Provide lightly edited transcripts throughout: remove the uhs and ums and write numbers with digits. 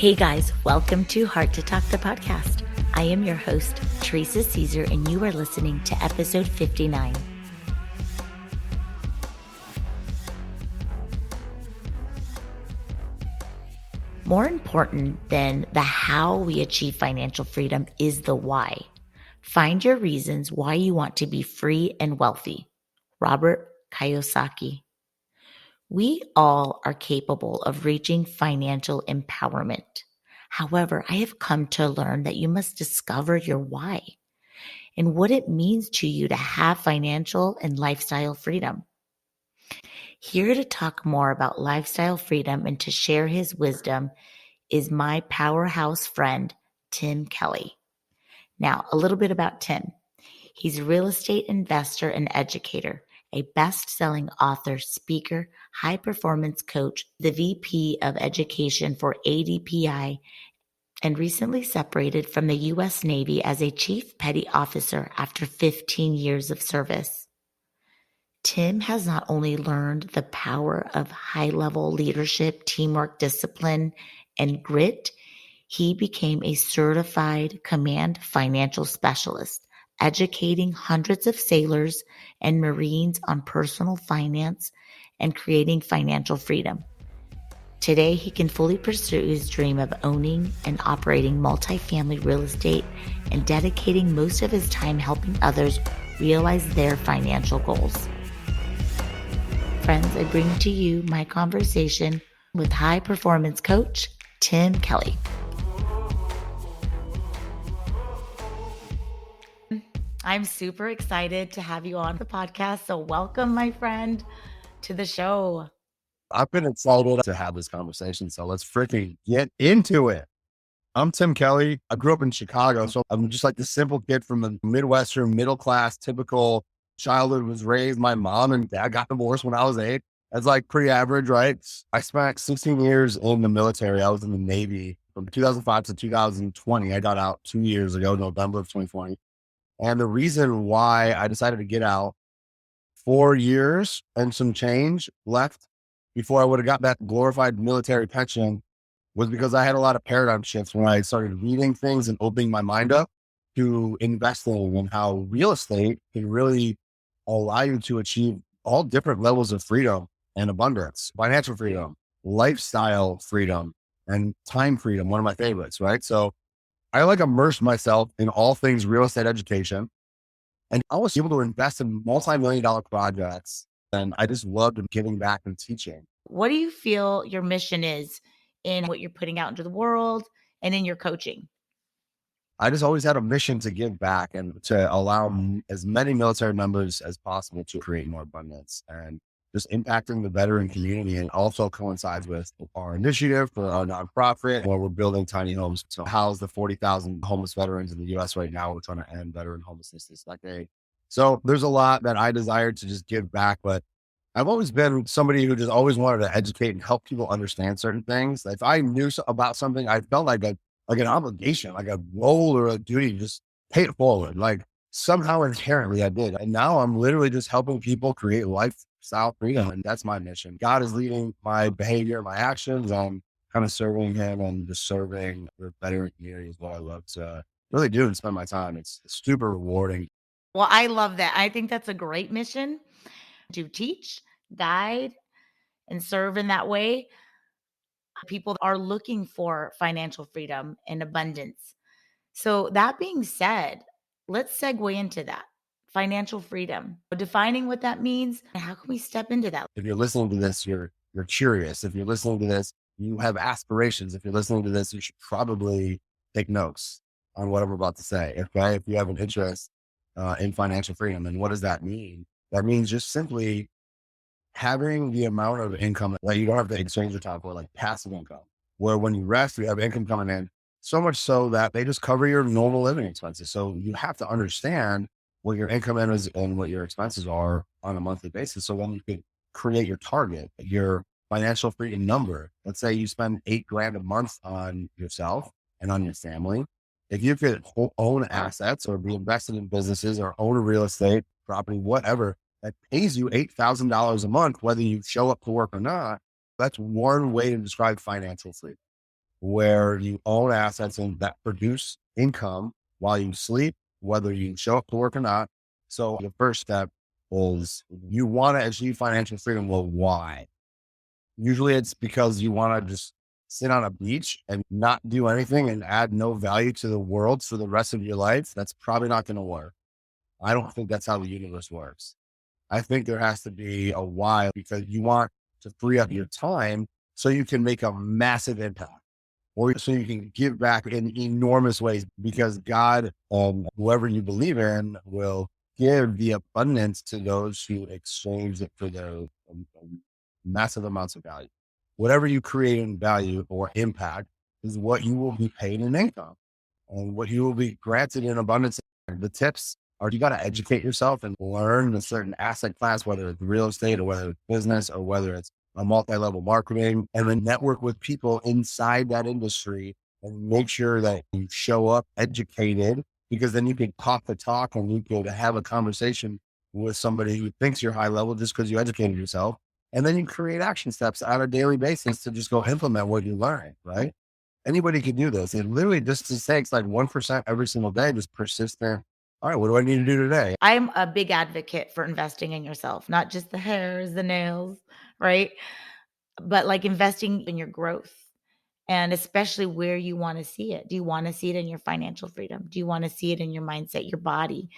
Hey guys, welcome to Heart to Talk, the podcast. I am your host, Teresa Caesar, and you are listening to episode 59. More important than the how we achieve financial freedom is the why. Find your reasons why you want to be free and wealthy. Robert Kiyosaki. We all are capable of reaching financial empowerment. However, I have come to learn that you must discover your why and what it means to you to have financial and lifestyle freedom. Here to talk more about lifestyle freedom and to share his wisdom is my powerhouse friend, Tim Kelly. Now, a little bit about Tim. He's a real estate investor and educator, a best-selling author, speaker, high-performance coach, the VP of Education for ADPI, and recently separated from the U.S. Navy as a Chief Petty Officer after 15 years of service. Tim has not only learned the power of high-level leadership, teamwork, discipline, and grit, he became a certified command financial specialist, educating hundreds of sailors and Marines on personal finance and creating financial freedom. Today, he can fully pursue his dream of owning and operating multifamily real estate and dedicating most of his time helping others realize their financial goals. Friends, I bring to you my conversation with high performance coach, Tim Kelly. I'm super excited to have you on the podcast. So welcome, my friend, to the show. I've been excited to have this conversation. So let's freaking get into it. I'm Tim Kelly. I grew up in Chicago. So I'm just like the simple kid from the Midwestern, middle class, typical childhood. Was raised. My mom and dad got divorced when I was 8. That's like pretty average, right? I spent 16 years in the military. I was in the Navy from 2005 to 2020. I got out 2 years ago, November of 2020. And the reason why I decided to get out, 4 years and some change left before I would have got that glorified military pension, was because I had a lot of paradigm shifts when I started reading things and opening my mind up to investing and how real estate can really allow you to achieve all different levels of freedom and abundance, financial freedom, lifestyle freedom, and time freedom. One of my favorites, right? So I immersed myself in all things real estate education, and I was able to invest in multi-million-dollar projects. And I just loved giving back and teaching. What do you feel your mission is in what you're putting out into the world and in your coaching? I just always had a mission to give back and to allow as many military members as possible to create more abundance, and just impacting the veteran community. And also coincides with our initiative for our nonprofit where we're building tiny homes to house the 40,000 homeless veterans in the U.S. right now. We're trying to end veteran homelessness this decade. So there's a lot that I desire to just give back, but I've always been somebody who just always wanted to educate and help people understand certain things. If I knew about something, I felt like an obligation, like a role or a duty, to just pay it forward. Like somehow inherently I did. And now I'm literally just helping people create lifestyle freedom. And that's my mission. God is leading my behavior, my actions. I'm kind of serving him and just serving the veteran community is what I love to really do and spend my time. It's super rewarding. Well, I love that. I think that's a great mission to teach, guide, and serve in that way. People are looking for financial freedom and abundance. So that being said, let's segue into that. Financial freedom, defining what that means. How can we step into that? If you're listening to this, you're curious. If you're listening to this, you have aspirations. If you're listening to this, you should probably take notes on what I'm about to say. Okay. If you have an interest in financial freedom. And what does that mean? That means just simply having the amount of income that you don't have to exchange your time for, like passive income, where when you rest, you have income coming in, so much so that they just cover your normal living expenses. So you have to understand what your income is and what your expenses are on a monthly basis. So when you could create your target, your financial freedom number, let's say you spend $8,000 a month on yourself and on your family. If you could own assets or be invested in businesses or own a real estate property, whatever, that pays you $8,000 a month, whether you show up to work or not, that's one way to describe financial freedom. where you own assets and that produce income while you sleep, whether you show up to work or not. So the first step is you want to achieve financial freedom. Well, why? Usually it's because you want to just sit on a beach and not do anything and add no value to the world for the rest of your life. That's probably not going to work. I don't think that's how the universe works. I think there has to be a why, because you want to free up your time so you can make a massive impact, or so you can give back in enormous ways, because God, whoever you believe in, will give the abundance to those who exchange it for their massive amounts of value. Whatever you create in value or impact is what you will be paid in income and what you will be granted in abundance. The tips are, you got to educate yourself and learn a certain asset class, whether it's real estate or whether it's business or whether it's a multi-level marketing, and then network with people inside that industry and make sure that you show up educated, because then you can talk the talk and you can have a conversation with somebody who thinks you're high level just because you educated yourself. And then you create action steps on a daily basis to just go implement what you learn, right? Anybody can do this. It literally just takes like 1% every single day, just persistent. All right, what do I need to do today? I'm a big advocate for investing in yourself, not just the hairs, the nails, right? But like investing in your growth, and especially where you want to see it. Do you want to see it in your financial freedom? Do you want to see it in your mindset, your body?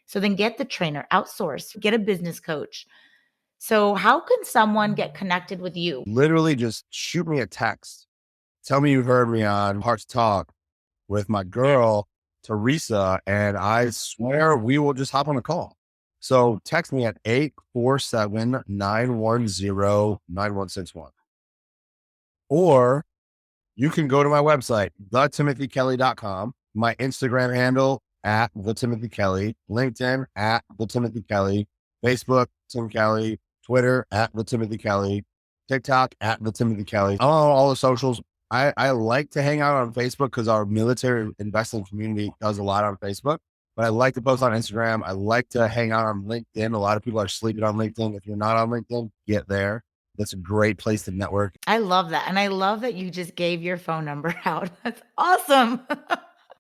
So then get the trainer, outsource, get a business coach. So how can someone get connected with you? Literally just shoot me a text. Tell me you heard me on Hearts Talk with my girl, Teresa, and I swear we will just hop on a call. So text me at 847-910-9161. Or you can go to my website, thetimothykelly.com, my Instagram handle at thetimothykelly, LinkedIn at thetimothykelly, Facebook, Tim Kelly, Twitter at thetimothykelly, TikTok at thetimothykelly. I'm on all the socials. I like to hang out on Facebook because our military investing community does a lot on Facebook, but I like to post on Instagram. I like to hang out on LinkedIn. A lot of people are sleeping on LinkedIn. If you're not on LinkedIn, get there. That's a great place to network. I love that. And I love that you just gave your phone number out. That's awesome.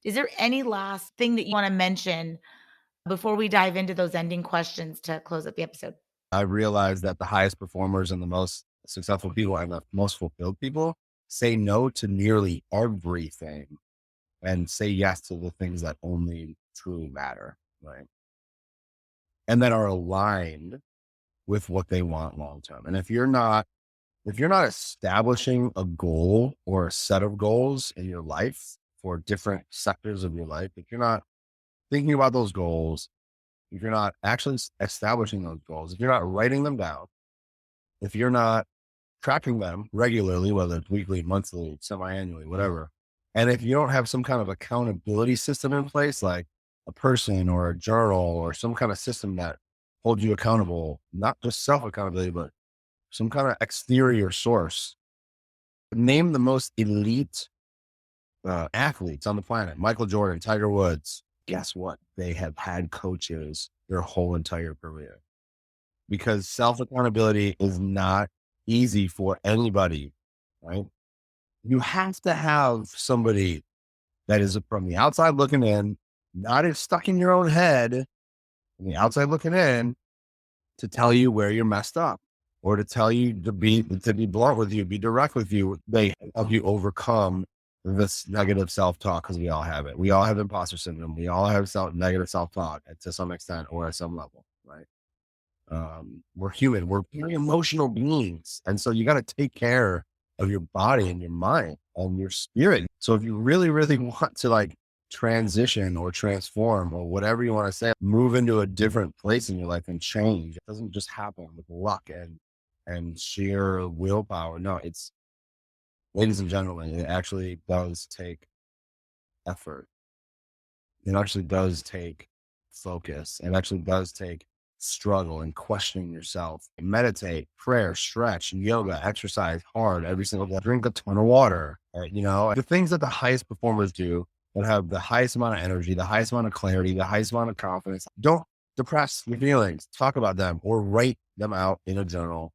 Is there any last thing that you want to mention before we dive into those ending questions to close up the episode? I realized that the highest performers and the most successful people and the most fulfilled people say no to nearly everything and say yes to the things that only truly matter, right? And that are aligned with what they want long term. And if you're not establishing a goal or a set of goals in your life for different sectors of your life, if you're not thinking about those goals, if you're not actually establishing those goals, if you're not writing them down, if you're not tracking them regularly, whether it's weekly, monthly, semi-annually, whatever, and if you don't have some kind of accountability system in place, like a person or a journal or some kind of system that holds you accountable, not just self-accountability, but some kind of exterior source. Name the most elite athletes on the planet: Michael Jordan, Tiger Woods. Guess what? They have had coaches their whole entire career, because self-accountability is not easy for anybody, right? You have to have somebody that is from the outside looking in, not as stuck in your own head, from the outside looking in, to tell you where you're messed up, or to tell you to be blunt with you, be direct with you. They help you overcome this negative self-talk, because we all have it. We all have imposter syndrome. We all have negative self-talk to some extent or at some level, right? We're human. We're very emotional beings. And so you got to take care of your body and your mind and your spirit. So if you really, really want to like transition or transform or whatever you want to say, move into a different place in your life and change, it doesn't just happen with luck and sheer willpower. No, it's, ladies and gentlemen, it actually does take effort. It actually does take focus. It actually does take struggle and questioning yourself. Meditate, prayer, stretch, yoga, exercise hard every single day. Drink a ton of water. The things that the highest performers do that have the highest amount of energy, the highest amount of clarity, the highest amount of confidence. Don't depress your feelings. Talk about them or write them out in a journal.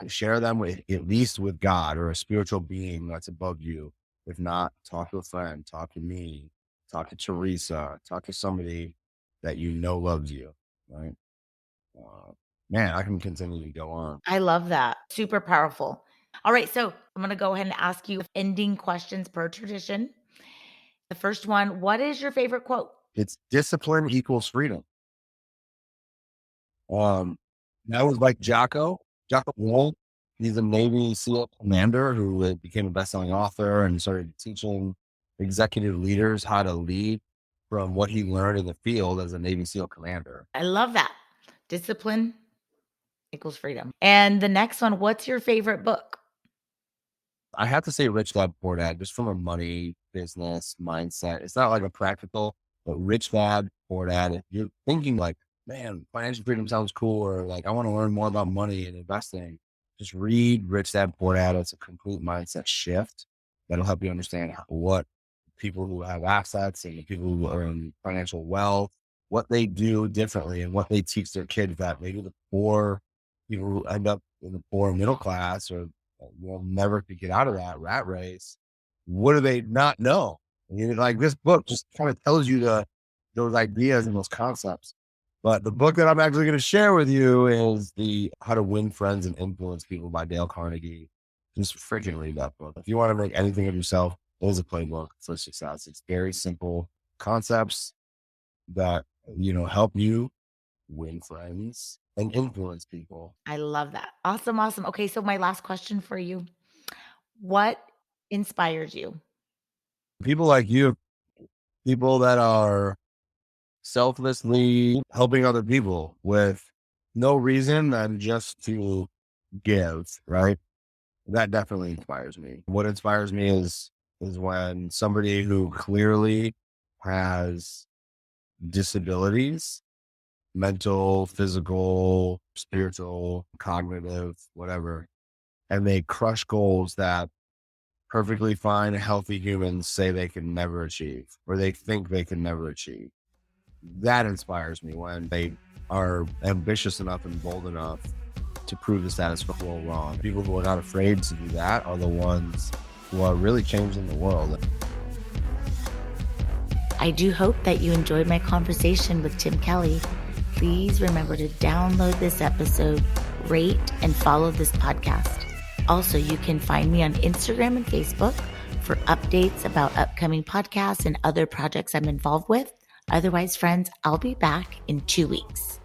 Share them with, at least with God or a spiritual being that's above you, If not, talk to a friend, talk to me, talk to Teresa, talk to somebody that you know loves you, right? Uh, Man, I can continue to go on. I love that. Super powerful. All right. So I'm going to go ahead and ask you ending questions per tradition. The first one, what is your favorite quote? It's discipline equals freedom. That was like Jocko Wool. He's a Navy SEAL commander who became a best-selling author and started teaching executive leaders how to lead from what he learned in the field as a Navy SEAL commander. I love that. Discipline equals freedom. And the next one, what's your favorite book? I have to say Rich Dad Poor Dad, just from a money business mindset. It's not like a practical, but Rich Dad Poor Dad. If you're thinking like, man, financial freedom sounds cool, or like I want to learn more about money and investing, just read Rich Dad Poor Dad. It's a complete mindset shift that'll help you understand what people who have assets and the people who are in financial wealth, what they do differently and what they teach their kids that maybe the poor people who end up in the poor middle class or will never could get out of that rat race. What do they not know? Like this book just kind of tells you those ideas and those concepts. But the book that I'm actually going to share with you is the How to Win Friends and Influence People by Dale Carnegie. Just freaking read that book. If you want to make anything of yourself, there's a playbook for success. It's very simple concepts that, help you win friends and influence people. I love that. Awesome. Awesome. Okay. So, my last question for you, what inspires you? People like you, people that are selflessly helping other people with no reason than just to give, right? That definitely inspires me. What inspires me is when somebody who clearly has disabilities, mental, physical, spiritual, cognitive, whatever, and they crush goals that perfectly fine, healthy humans say they can never achieve, or they think they can never achieve. That inspires me when they are ambitious enough and bold enough to prove the status quo wrong. People who are not afraid to do that are the ones who are really changing the world. I do hope that you enjoyed my conversation with Tim Kelly. Please remember to download this episode, rate, and follow this podcast. Also, you can find me on Instagram and Facebook for updates about upcoming podcasts and other projects I'm involved with. Otherwise, friends, I'll be back in 2 weeks.